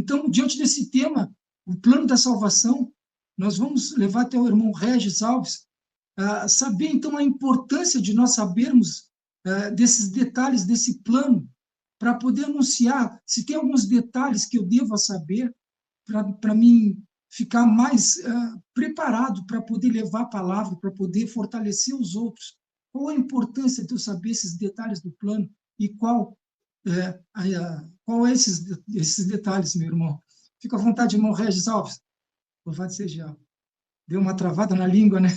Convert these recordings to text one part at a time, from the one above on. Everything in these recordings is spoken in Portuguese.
Então, diante desse tema, o plano da salvação, nós vamos levar até o irmão Regis Alves, saber, então, a importância de nós sabermos desses detalhes desse plano, para poder anunciar, se tem alguns detalhes que eu devo saber, para mim ficar mais preparado para poder levar a palavra, para poder fortalecer os outros. Qual a importância de eu saber esses detalhes do plano e qual esses detalhes, meu irmão? Fica à vontade, irmão Regis Alves. Louvado seja. Deu uma travada na língua, né?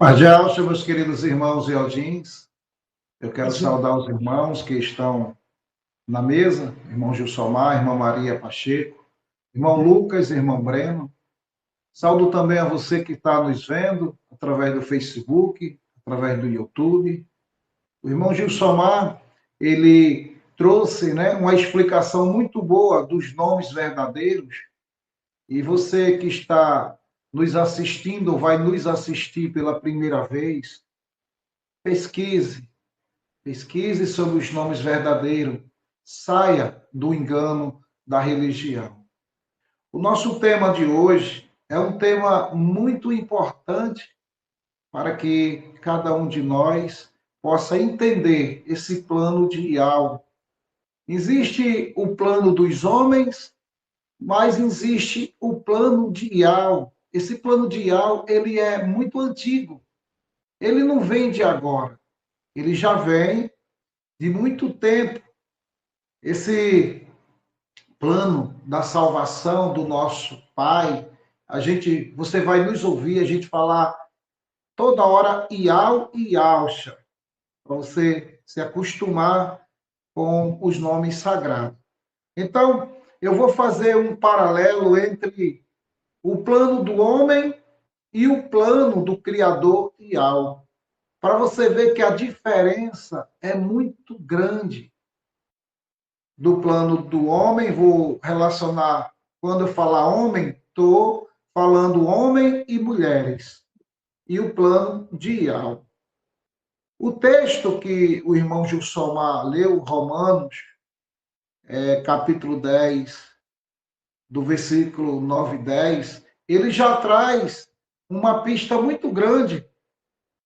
Marjalcha, meus queridos irmãos e aldins, eu quero saudar os irmãos que estão na mesa, irmão Gilsomar, irmã Maria Pacheco, irmão Lucas, irmão Breno. Saúdo também a você que está nos vendo através do Facebook, através do YouTube. O irmão Gilsomar, ele trouxe, né, uma explicação muito boa dos nomes verdadeiros. E você que está nos assistindo, ou vai nos assistir pela primeira vez, pesquise sobre os nomes verdadeiros, saia do engano da religião. O nosso tema de hoje é um tema muito importante para que cada um de nós possa entender esse plano ideal. Existe o plano dos homens, mas existe o plano ideal. Esse plano ideal, ele é muito antigo. Ele não vem de agora. Ele já vem de muito tempo. Esse plano da salvação do nosso Pai, você vai nos ouvir a gente falar toda hora Iau e Iauxa, para você se acostumar com os nomes sagrados. Então, eu vou fazer um paralelo entre o plano do homem e o plano do Criador Iau, para você ver que a diferença é muito grande. Do plano do homem, vou relacionar, quando eu falar homem, estou falando homem e mulheres, e o plano de Iau. O texto que o irmão Gilsomar leu, Romanos, capítulo 10, do versículo 9 e 10, ele já traz uma pista muito grande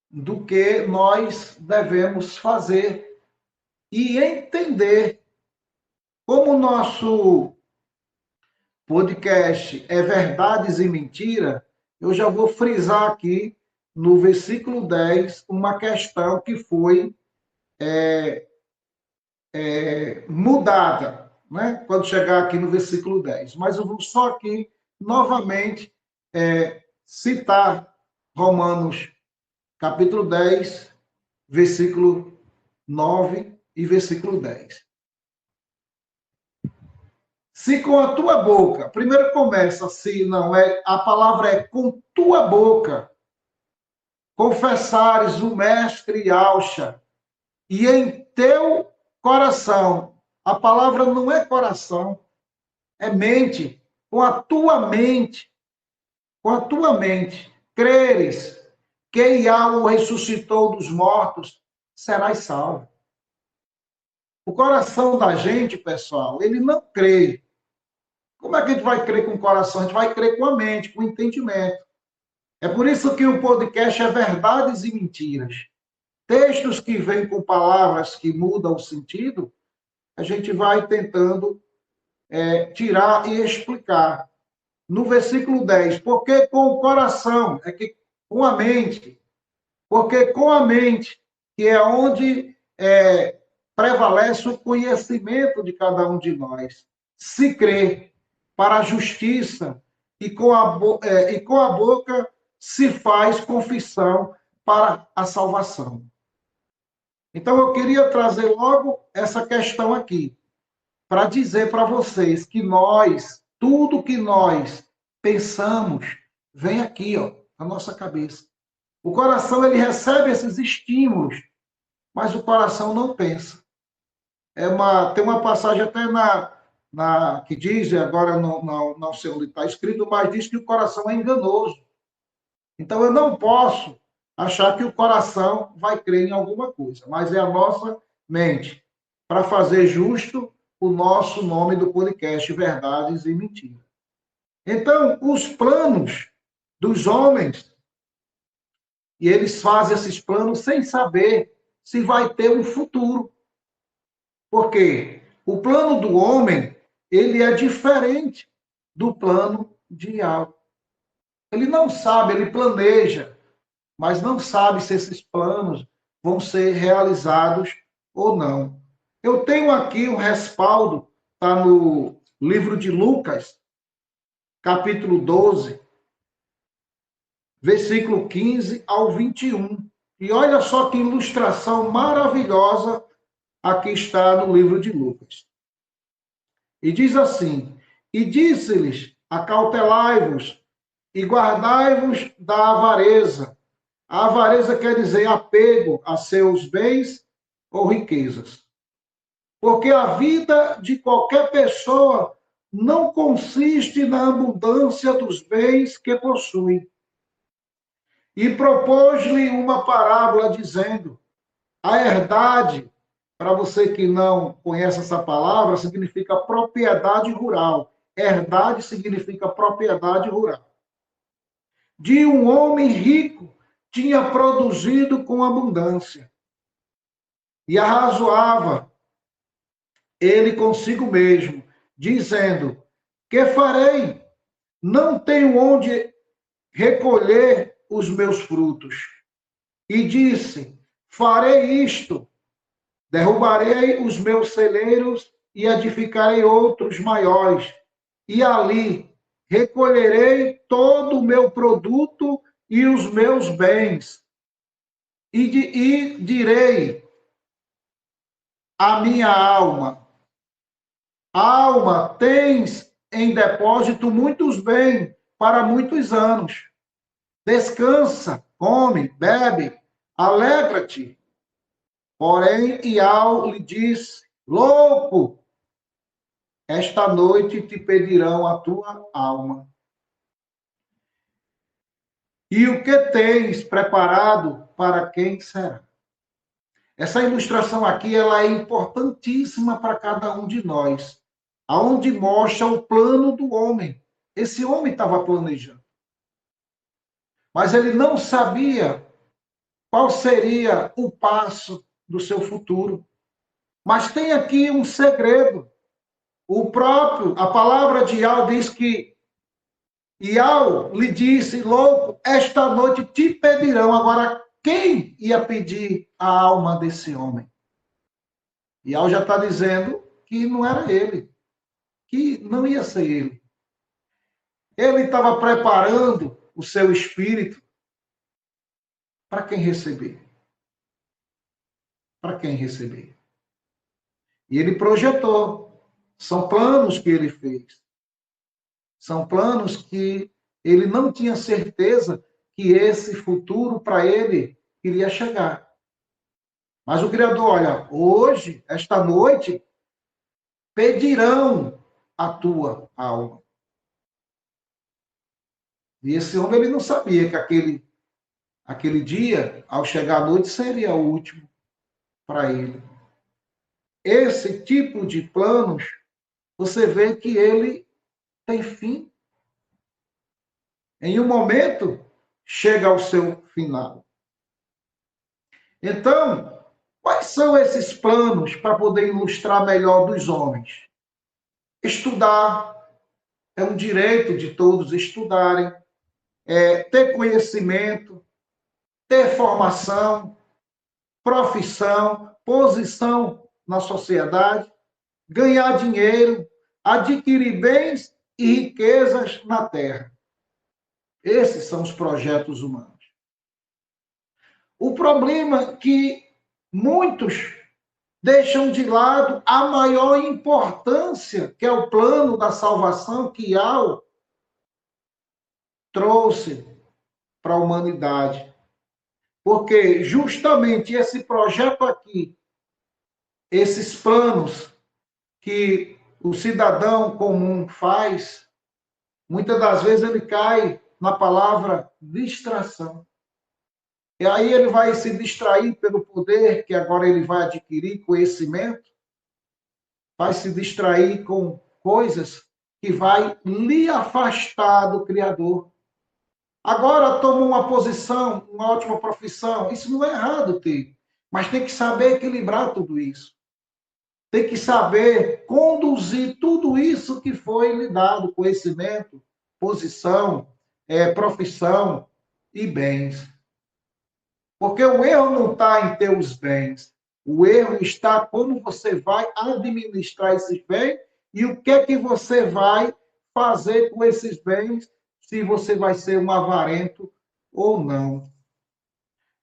do que nós devemos fazer e entender. Como o nosso podcast é Verdades e Mentira, eu já vou frisar aqui no versículo 10 uma questão que foi mudada, né? Quando chegar aqui no versículo 10. Mas eu vou só aqui, novamente, citar Romanos, capítulo 10, versículo 9 e versículo 10. Se com a tua boca, primeiro começa, se não é, a palavra é com tua boca, confessares o mestre Yahshua, e em teu coração, a palavra não é coração, é mente, com a tua mente, creres que Yahweh o ressuscitou dos mortos, serás salvo. O coração da gente, pessoal, ele não crê. Como é que a gente vai crer com o coração? A gente vai crer com a mente, com o entendimento. É por isso que o podcast é Verdades e Mentiras. Textos que vêm com palavras que mudam o sentido, a gente vai tentando tirar e explicar. No versículo 10, porque com o coração, com a mente, porque com a mente, que é onde prevalece o conhecimento de cada um de nós, se crê para a justiça, e com a boca se faz confissão para a salvação. Então, eu queria trazer logo essa questão aqui, para dizer para vocês que tudo que nós pensamos, vem aqui, ó, na nossa cabeça. O coração, ele recebe esses estímulos, mas o coração não pensa. Tem uma passagem até que diz, agora não sei onde está escrito, mas diz que o coração é enganoso. Então, eu não posso achar que o coração vai crer em alguma coisa, mas é a nossa mente, para fazer justo o nosso nome do podcast, Verdades e Mentiras. Então, os planos dos homens, e eles fazem esses planos sem saber se vai ter um futuro. Porque o plano do homem, ele é diferente do plano de Yahweh. Ele não sabe, ele planeja, mas não sabe se esses planos vão ser realizados ou não. Eu tenho aqui um respaldo, está no livro de Lucas, capítulo 12, versículo 15 ao 21. E olha só que ilustração maravilhosa aqui está no livro de Lucas. E diz assim: e disse-lhes, acautelai-vos e guardai-vos da avareza. A avareza quer dizer apego a seus bens ou riquezas. Porque a vida de qualquer pessoa não consiste na abundância dos bens que possui. E propôs-lhe uma parábola dizendo: a herdade, para você que não conhece essa palavra, significa propriedade rural. Herdade significa propriedade rural. De um homem rico tinha produzido com abundância. E arrazoava ele consigo mesmo, dizendo: que farei? Não tenho onde recolher os meus frutos. E disse: farei isto: derrubarei os meus celeiros e edificarei outros maiores, e ali recolherei todo o meu produto e os meus bens. E direi à minha alma: alma, tens em depósito muitos bens para muitos anos. Descansa, come, bebe, alegra-te. Porém, Iau lhe disse: louco, esta noite te pedirão a tua alma. E o que tens preparado, para quem será? Essa ilustração aqui ela é importantíssima para cada um de nós, aonde mostra o plano do homem. Esse homem estava planejando, mas ele não sabia qual seria o passo do seu futuro. Mas tem aqui um segredo. A palavra de Iau diz que Iau lhe disse: louco, esta noite te pedirão. Agora, quem ia pedir a alma desse homem? Iau já está dizendo que não era ele, que não ia ser ele. Ele estava preparando o seu espírito para quem receber. Para quem receber. E ele projetou. São planos que ele fez. São planos que ele não tinha certeza que esse futuro para ele iria chegar. Mas o Criador, olha, hoje, esta noite, pedirão a tua alma. E esse homem ele não sabia que aquele dia, ao chegar à noite, seria o último para ele. Esse tipo de planos, você vê que ele tem fim. Em um momento, chega ao seu final. Então, quais são esses planos para poder ilustrar melhor dos homens? Estudar. É um direito de todos estudarem. Ter conhecimento, ter formação, profissão, posição na sociedade, ganhar dinheiro, adquirir bens e riquezas na terra. Esses são os projetos humanos. O problema é que muitos deixam de lado a maior importância, que é o plano da salvação que Iau trouxe para a humanidade. Porque justamente esse projeto aqui, esses planos que o cidadão comum faz, muitas das vezes ele cai na palavra distração. E aí ele vai se distrair pelo poder que agora ele vai adquirir, conhecimento, vai se distrair com coisas que vai lhe afastar do Criador. Agora toma uma posição, uma ótima profissão. Isso não é errado, ter. Mas tem que saber equilibrar tudo isso. Tem que saber conduzir tudo isso que foi lhe dado, conhecimento, posição, profissão e bens. Porque o erro não está em ter os bens. O erro está como você vai administrar esses bens e o que é que você vai fazer com esses bens, se você vai ser um avarento ou não.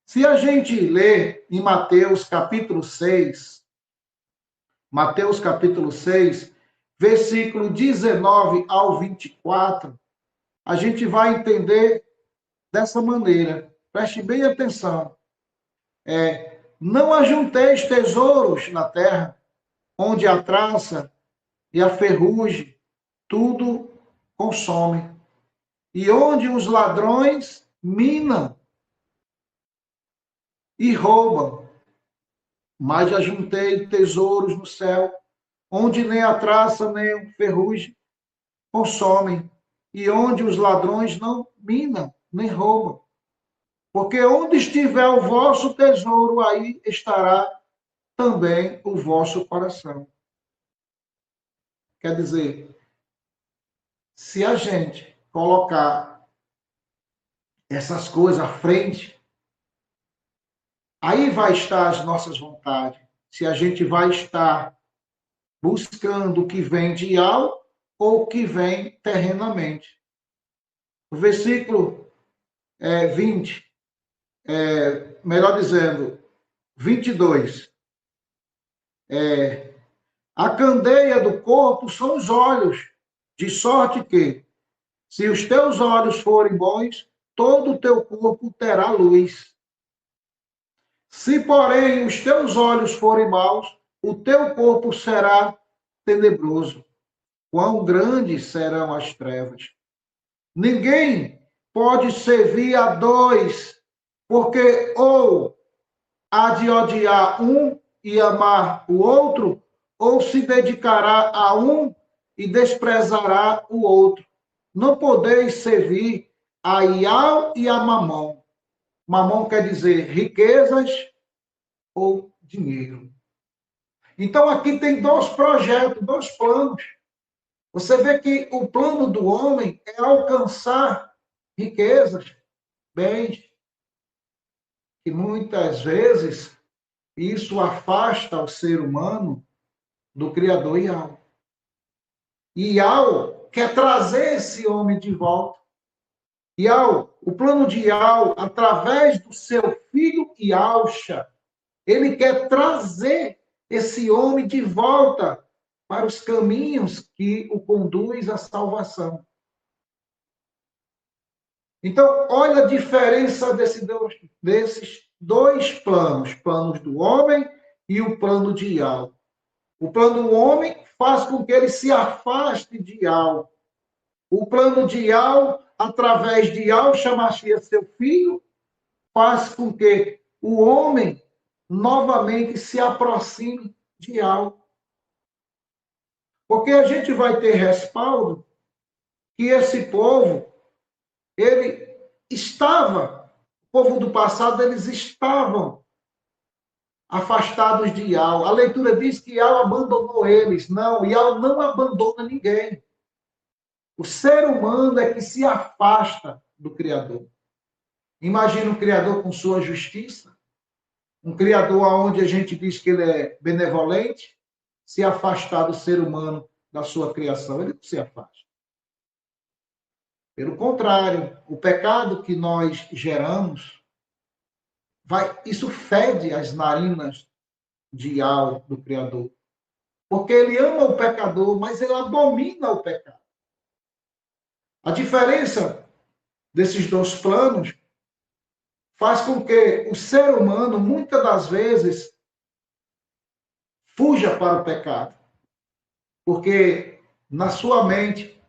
Se a gente ler em Mateus capítulo 6, versículo 19 ao 24, a gente vai entender dessa maneira. Preste bem atenção. Não ajunteis tesouros na terra, onde a traça e a ferrugem tudo consome, e onde os ladrões minam e roubam. Mas ajuntei tesouros no céu, onde nem a traça nem a ferrugem consomem, e onde os ladrões não minam nem roubam. Porque onde estiver o vosso tesouro, aí estará também o vosso coração. Quer dizer, se a gente colocar essas coisas à frente, aí vai estar as nossas vontades. Se a gente vai estar buscando o que vem de algo ou o que vem terrenamente. O versículo 20, melhor dizendo, 22. A candeia do corpo são os olhos, de sorte que, se os teus olhos forem bons, todo o teu corpo terá luz. Se, porém, os teus olhos forem maus, o teu corpo será tenebroso. Quão grandes serão as trevas! Ninguém pode servir a dois, porque ou há de odiar um e amar o outro, ou se dedicará a um e desprezará o outro. Não podeis servir a Ial e a Mamon. Mamon quer dizer riquezas ou dinheiro. Então, aqui tem dois projetos, dois planos. Você vê que o plano do homem é alcançar riquezas, bens, e muitas vezes isso afasta o ser humano do Criador Ial. Ial quer trazer esse homem de volta. Ial, o plano de Ial, através do seu filho Ialcha, ele quer trazer esse homem de volta para os caminhos que o conduz à salvação. Então, olha a diferença desses dois planos, planos do homem e o plano de Ial. O plano do homem faz com que ele se afaste de Ial. O plano de Ial, através de Ial, chamaria seu filho, faz com que o homem novamente se aproxime de Ial. Porque a gente vai ter respaldo que esse povo, ele estava, o povo do passado, eles estavam afastados de Ial. A leitura diz que Ial abandonou eles. Não, Ial não abandona ninguém. O ser humano é que se afasta do Criador. Imagina um Criador com sua justiça, um Criador onde a gente diz que ele é benevolente, se afastar do ser humano, da sua criação. Ele não se afasta. Pelo contrário, o pecado que nós geramos, isso fede as narinas de Ial, do Criador. Porque ele ama o pecador, mas ele abomina o pecado. A diferença desses dois planos faz com que o ser humano, muitas das vezes, fuja para o pecado. Porque na sua mente,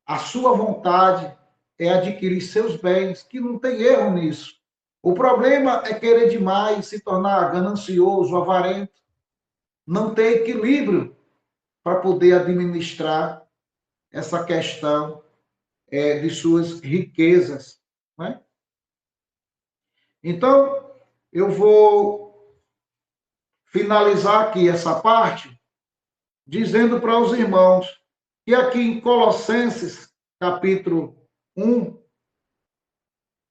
a sua vontade é adquirir seus bens, que não tem erro nisso. O problema é querer demais, se tornar ganancioso, avarento, não ter equilíbrio para poder administrar essa questão de suas riquezas. Né? Então, eu vou finalizar aqui essa parte dizendo para os irmãos que aqui em Colossenses, capítulo 1,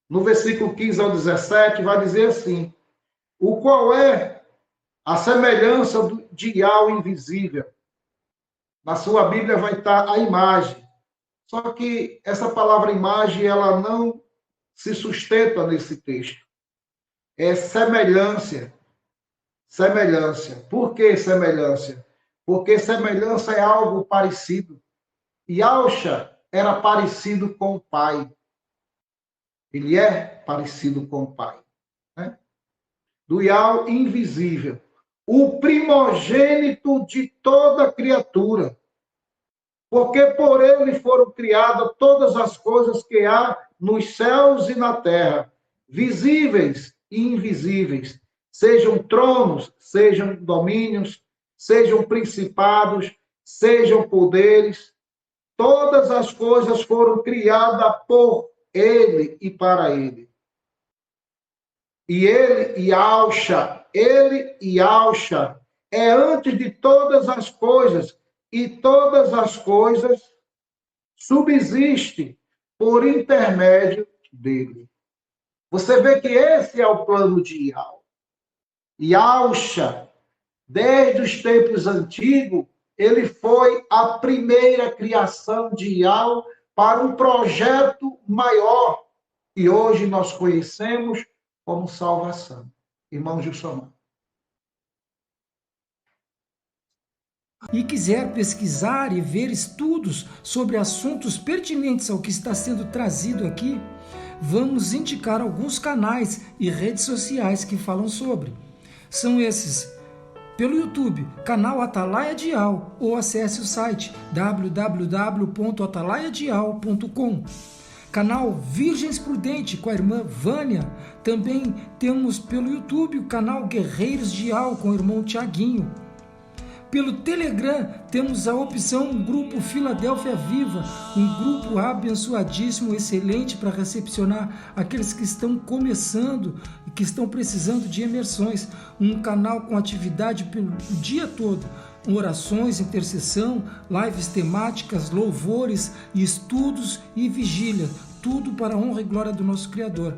no versículo 15 ao 17, vai dizer assim: o qual é a semelhança de algo invisível. Na sua Bíblia vai estar a imagem. Só que essa palavra imagem, ela não se sustenta nesse texto. É semelhança. Semelhança. Por que semelhança? Porque semelhança é algo parecido. Yahshua era parecido com o Pai. Ele é parecido com o Pai. Né? Do Yahweh invisível. O primogênito de toda criatura. Porque por ele foram criadas todas as coisas que há nos céus e na terra, visíveis e invisíveis, sejam tronos, sejam domínios, sejam principados, sejam poderes, todas as coisas foram criadas por ele e para ele. E ele, Yahshua, é antes de todas as coisas, e todas as coisas subsistem por intermédio dele. Você vê que esse é o plano de Yahweh. Yahshua, desde os tempos antigos, ele foi a primeira criação de Yahweh para um projeto maior, que hoje nós conhecemos como salvação. Irmão Gilson. E quiser pesquisar e ver estudos sobre assuntos pertinentes ao que está sendo trazido aqui, vamos indicar alguns canais e redes sociais que falam sobre. São esses: pelo YouTube, canal Atalaia Dial, ou acesse o site www.atalaiadial.com. Canal Virgens Prudente com a irmã Vânia. Também temos pelo YouTube o canal Guerreiros Dial com o irmão Tiaguinho. Pelo Telegram, temos a opção Grupo Filadélfia Viva, um grupo abençoadíssimo, excelente para recepcionar aqueles que estão começando e que estão precisando de imersões. Um canal com atividade pelo dia todo, orações, intercessão, lives temáticas, louvores, estudos e vigília. Tudo para a honra e glória do nosso Criador.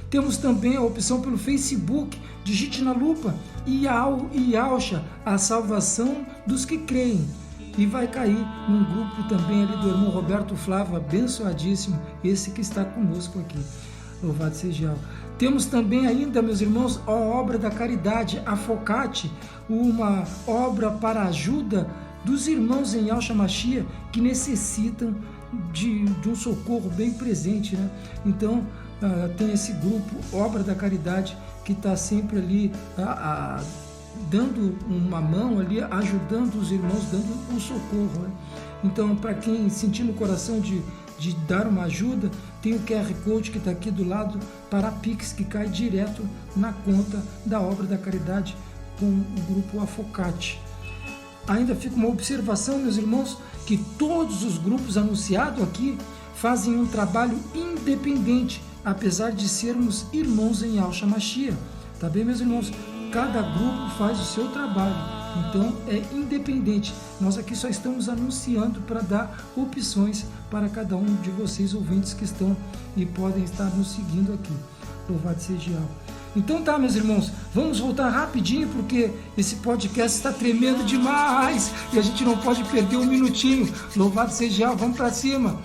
Temos também a opção pelo Facebook, digite na lupa Yahshua, a salvação dos que creem. E vai cair num grupo também ali do irmão Roberto Flávio, abençoadíssimo, esse que está conosco aqui. Louvado seja Yahweh. Temos também ainda, meus irmãos, a obra da caridade, a Focate, uma obra para a ajuda dos irmãos em Yahshua Mashiach que necessitam de um socorro bem presente, né? Então, tem esse grupo, Obra da Caridade, que está sempre ali dando uma mão ali, ajudando os irmãos, dando um socorro, né? Então, para quem sentir no coração de dar uma ajuda, tem o QR Code que está aqui do lado para a Pix, que cai direto na conta da Obra da Caridade com o grupo Afocate. Ainda fica uma observação, meus irmãos, que todos os grupos anunciados aqui fazem um trabalho independente, apesar de sermos irmãos em Yahshua Mashiach. Tá bem, meus irmãos? Cada grupo faz o seu trabalho, então é independente. Nós aqui só estamos anunciando para dar opções para cada um de vocês, ouvintes que estão e podem estar nos seguindo aqui. Louvado seja Yahweh. Então tá, meus irmãos, vamos voltar rapidinho, porque esse podcast está tremendo demais e a gente não pode perder um minutinho. Louvado seja Yahweh, vamos para cima.